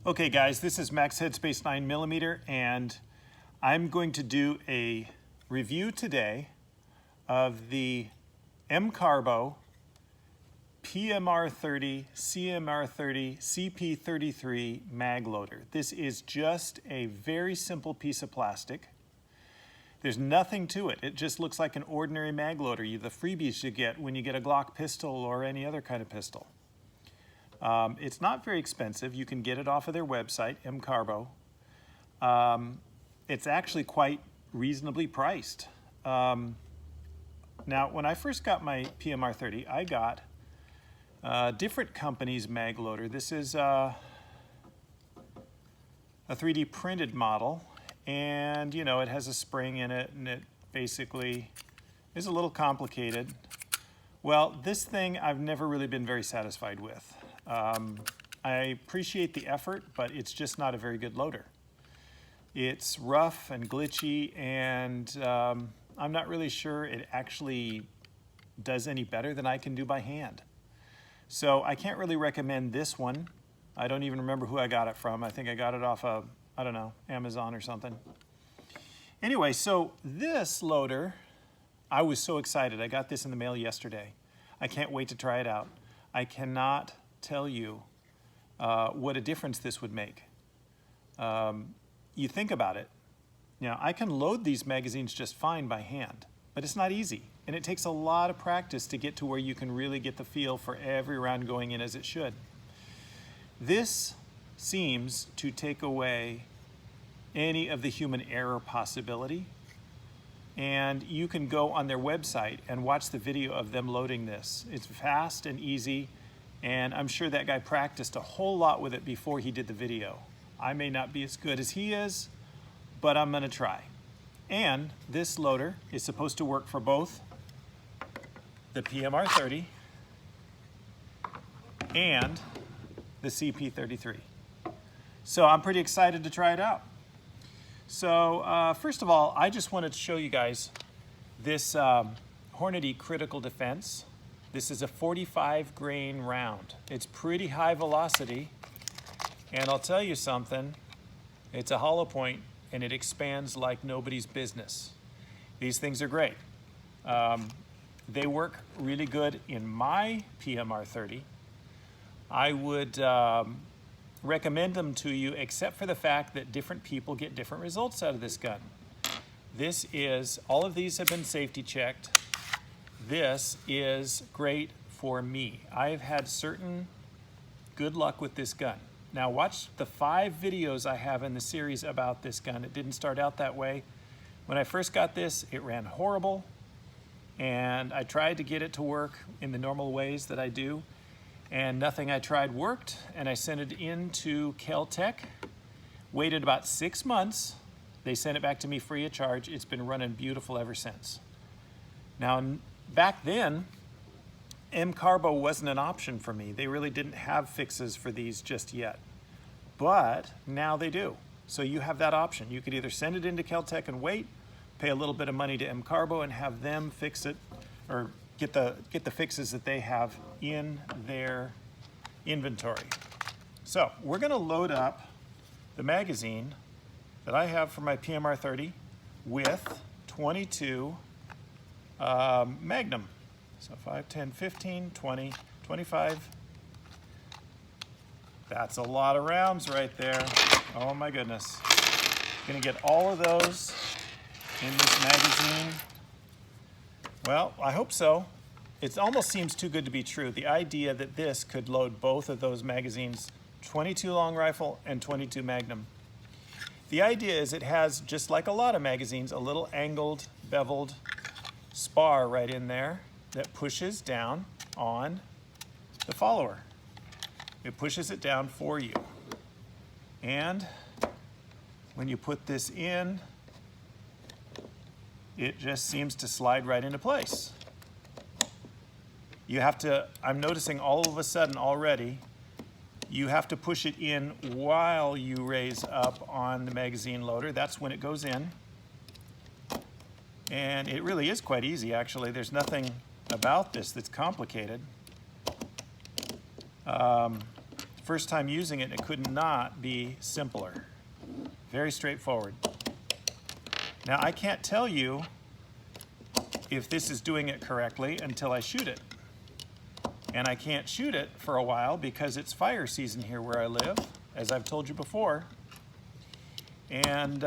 Okay guys, this is Max Headspace 9mm and I'm going to do a review today of the MCarbo PMR30, CMR30, CP33 mag loader. This is just a very simple piece of plastic. There's nothing to it. It just looks like an ordinary mag loader, the freebies you get when you get a Glock pistol or any other kind of pistol. It's not very expensive. You can get it off of their website, MCarbo. It's actually quite reasonably priced. Now, when I first got my PMR30, I got a different company's mag loader. This is a 3D printed model, and you know, it has a spring in it, and it basically is a little complicated. Well, this thing I've never really been very satisfied with. I appreciate the effort, but it's just not a very good loader. It's rough and glitchy, and I'm not really sure it actually does any better than I can do by hand. So I can't really recommend this one. I don't even remember who I got it from. I think I got it off of, I don't know, Amazon or something. Anyway, so this loader, I was so excited. I got this in the mail yesterday. I can't wait to try it out. I cannot tell you what a difference this would make. You think about it. Now, I can load these magazines just fine by hand, but it's not easy. And it takes a lot of practice to get to where you can really get the feel for every round going in as it should. This seems to take away any of the human error possibility. And you can go on their website and watch the video of them loading this. It's fast and easy. And I'm sure that guy practiced a whole lot with it before he did the video. I may not be as good as he is, but I'm gonna try. And this loader is supposed to work for both the PMR30 and the CP33. So I'm pretty excited to try it out. So first of all, I just wanted to show you guys this Hornady Critical Defense. This is a 45 grain round. It's pretty high velocity, and I'll tell you something, it's a hollow point and it expands like nobody's business. These things are great. They work really good in my PMR30. I would recommend them to you, except for the fact that different people get different results out of this gun. This is, all of these have been safety checked. This is great for me. I've had certain good luck with this gun. Now watch the 5 videos I have in the series about this gun. It didn't start out that way. When I first got this, it ran horrible, and I tried to get it to work in the normal ways that I do, and nothing I tried worked, and I sent it into Kel-Tec, waited about 6 months. They sent it back to me free of charge. It's been running beautiful ever since. Now, back then, MCarbo wasn't an option for me. They really didn't have fixes for these just yet. But now they do. So you have that option. You could either send it into Kel-Tec and wait, pay a little bit of money to MCarbo and have them fix it, or get the fixes that they have in their inventory. So we're gonna load up the magazine that I have for my PMR30 with 22 Magnum. So 5, 10, 15, 20, 25. That's a lot of rounds right there. Oh my goodness. Gonna get all of those in this magazine. Well, I hope so. It almost seems too good to be true. The idea that this could load both of those magazines, 22 long rifle and 22 Magnum. The idea is it has, just like a lot of magazines, a little angled, beveled spar right in there that pushes down on the follower. It pushes it down for you. And when you put this in, it just seems to slide right into place. You have to, I'm noticing all of a sudden already, you have to push it in while you raise up on the magazine loader. That's when it goes in. And it really is quite easy, actually. There's nothing about this that's complicated. First time using it, it could not be simpler. Very straightforward. Now I can't tell you if this is doing it correctly until I shoot it. And I can't shoot it for a while because it's fire season here where I live, as I've told you before. And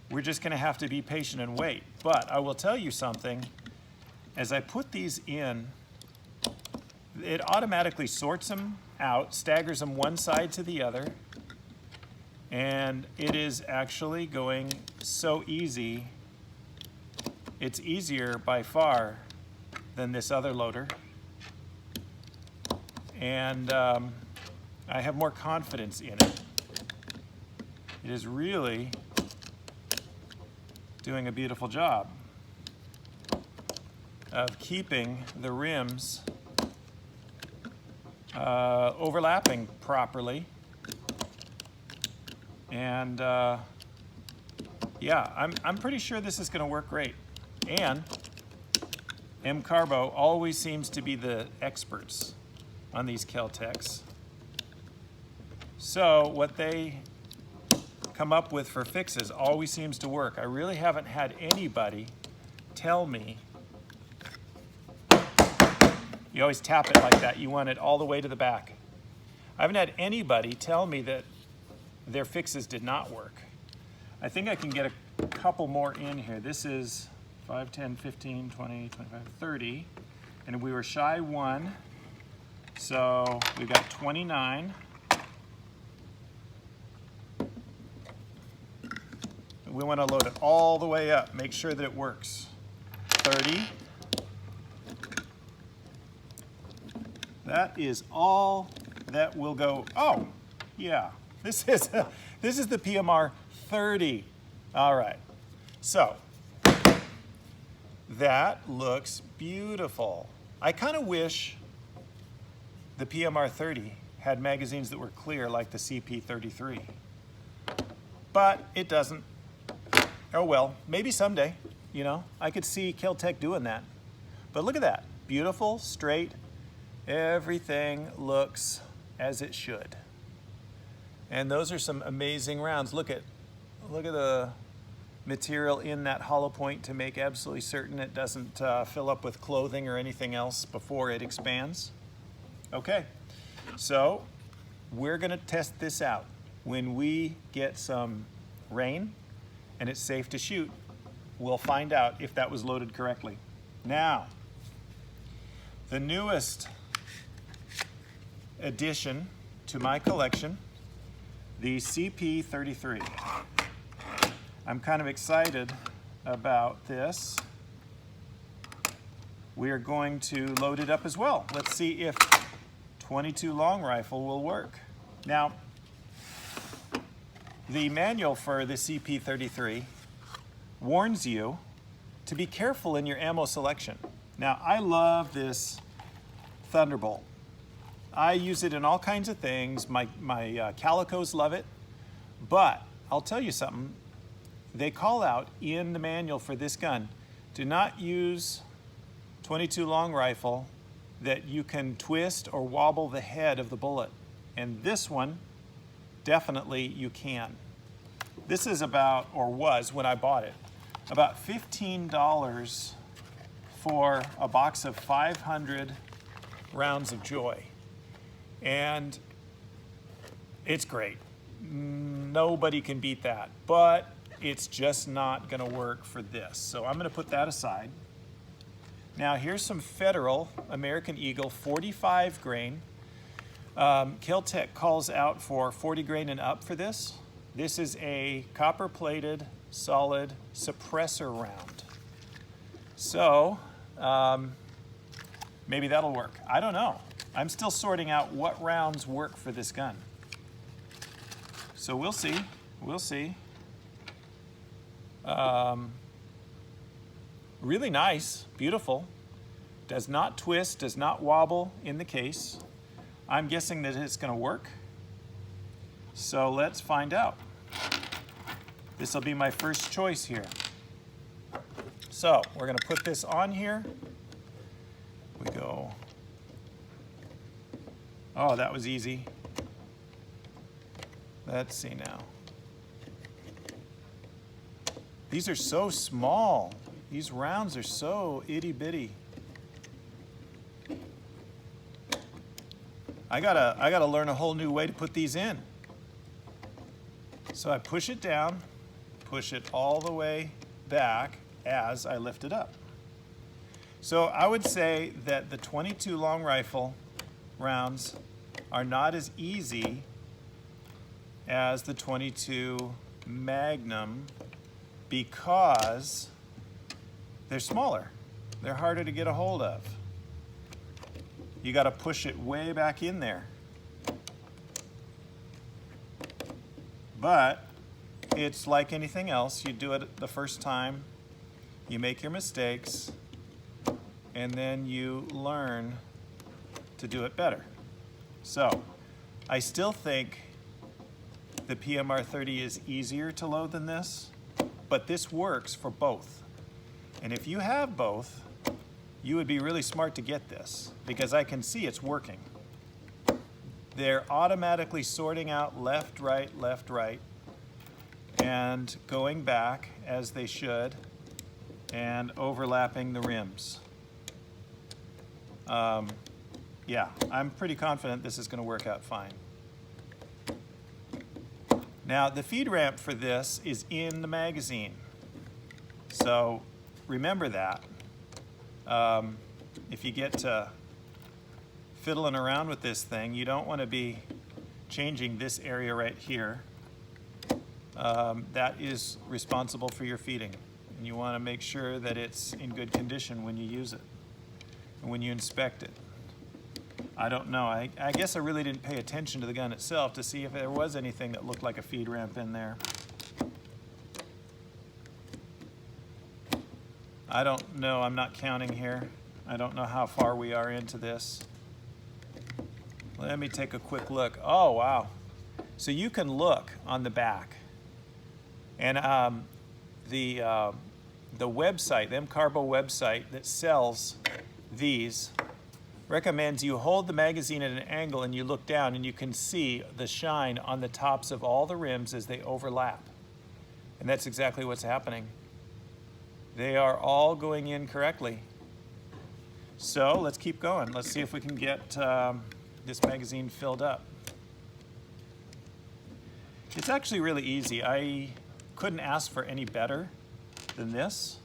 we're just gonna have to be patient and wait. But I will tell you something, as I put these in, it automatically sorts them out, staggers them one side to the other, and it is actually going so easy. It's easier by far than this other loader. And I have more confidence in it. It is really doing a beautiful job of keeping the rims overlapping properly. And yeah, I'm pretty sure this is going to work great. And MCarbo always seems to be the experts on these Kel-Tecs. So what they come up with for fixes always seems to work. I really haven't had anybody tell me, you always tap it like that, you want it all the way to the back. I haven't had anybody tell me that their fixes did not work. I think I can get a couple more in here. This is 5, 10, 15, 20, 25, 30, and we were shy 1, so we've got 29. We want to load it all the way up, make sure that it works. 30. That is all that will go. Oh, yeah. This is the PMR 30. All right. So that looks beautiful. I kind of wish the PMR 30 had magazines that were clear like the CP33, but it doesn't. Oh well, maybe someday, you know. I could see Kel-Tec doing that. But look at that, beautiful, straight. Everything looks as it should. And those are some amazing rounds. Look at the material in that hollow point to make absolutely certain it doesn't fill up with clothing or anything else before it expands. Okay, so we're gonna test this out. When we get some rain and it's safe to shoot, we'll find out if that was loaded correctly. Now, the newest addition to my collection, the CP33. I'm kind of excited about this. We are going to load it up as well. Let's see if 22 long rifle will work. Now, the manual for the CP33 warns you to be careful in your ammo selection. Now, I love this Thunderbolt. I use it in all kinds of things. My Calicos love it, but I'll tell you something. They call out in the manual for this gun, do not use 22 long rifle that you can twist or wobble the head of the bullet. And this one, definitely you can. This is about, or was when I bought it, about $15 for a box of 500 rounds of Joy. And it's great. Nobody can beat that, but it's just not gonna work for this. So I'm gonna put that aside. Now here's some Federal American Eagle 45 grain. Kel-Tec calls out for 40 grain and up for this. This is a copper-plated solid suppressor round. So maybe that'll work. I don't know. I'm still sorting out what rounds work for this gun. So we'll see. We'll see. Really nice, beautiful. Does not twist, does not wobble in the case. I'm guessing that it's going to work. So let's find out. This will be my first choice here. So we're going to put this on here. We go. Oh, that was easy. Let's see now. These are so small. These rounds are so itty bitty. I gotta learn a whole new way to put these in. So I push it down, push it all the way back as I lift it up. So I would say that the 22 long rifle rounds are not as easy as the 22 Magnum because they're smaller. They're harder to get a hold of. You got to push it way back in there. But it's like anything else. You do it the first time, you make your mistakes, and then you learn to do it better. So I still think the PMR30 is easier to load than this, but this works for both. And if you have both, you would be really smart to get this because I can see it's working. They're automatically sorting out left, right, and going back as they should and overlapping the rims. Yeah, I'm pretty confident this is going to work out fine. Now, the feed ramp for this is in the magazine. So remember that. If you get to fiddling around with this thing, you don't want to be changing this area right here. That is responsible for your feeding. And you want to make sure that it's in good condition when you use it and when you inspect it. I don't know. I guess I really didn't pay attention to the gun itself to see if there was anything that looked like a feed ramp in there. I don't know. I'm not counting here. I don't know how far we are into this. Let me take a quick look. Oh, wow. So you can look on the back. And the website, the MCarbo website that sells these, recommends you hold the magazine at an angle and you look down and you can see the shine on the tops of all the rims as they overlap. And that's exactly what's happening. They are all going in correctly. So let's keep going. Let's see if we can get this magazine filled up. It's actually really easy. I couldn't ask for any better than this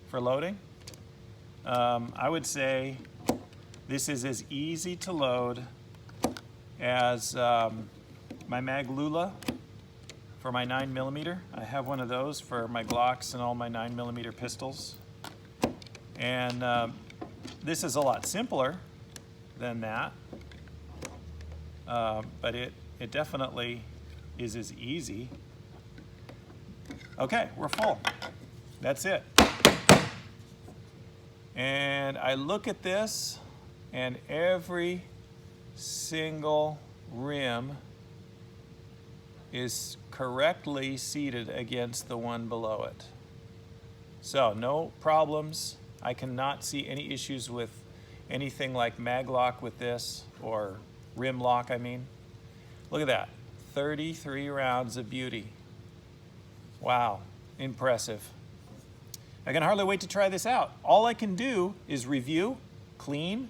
for loading. I would say this is as easy to load as my Mag Lula for my 9mm. I have one of those for my Glocks and all my 9mm pistols. And this is a lot simpler than that, but it definitely is as easy. Okay, we're full. That's it. And I look at this, and every single rim is correctly seated against the one below it. So no problems. I cannot see any issues with anything like mag lock with this, or rim lock, I mean. Look at that, 33 rounds of beauty. Wow, impressive. I can hardly wait to try this out. All I can do is review, clean,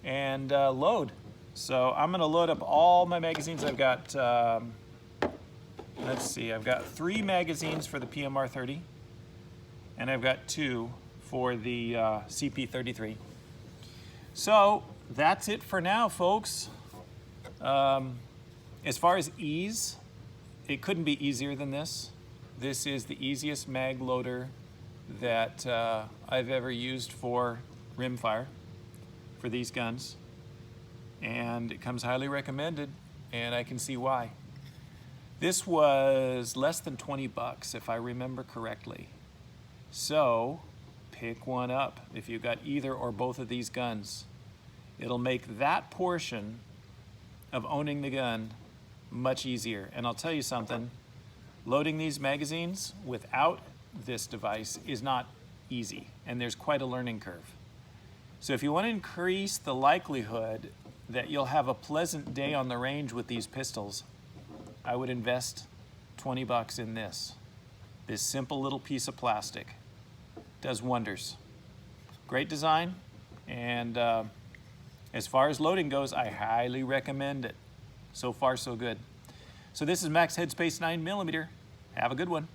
and load. So I'm gonna load up all my magazines. I've got, let's see, I've got 3 magazines for the PMR30, and I've got 2 for the CP33. So that's it for now, folks. As far as ease, it couldn't be easier than this. This is the easiest mag loader that I've ever used for rimfire for these guns, and it comes highly recommended, and I can see why. This was less than 20 bucks if I remember correctly. So pick one up if you've got either or both of these guns. It'll make that portion of owning the gun much easier. And I'll tell you something, loading these magazines without this device is not easy, and there's quite a learning curve. So if you want to increase the likelihood that you'll have a pleasant day on the range with these pistols, I would invest 20 bucks in this. This simple little piece of plastic does wonders. Great design, and as far as loading goes, I highly recommend it. So far, so good. So this is Max Headspace 9mm. Have a good one.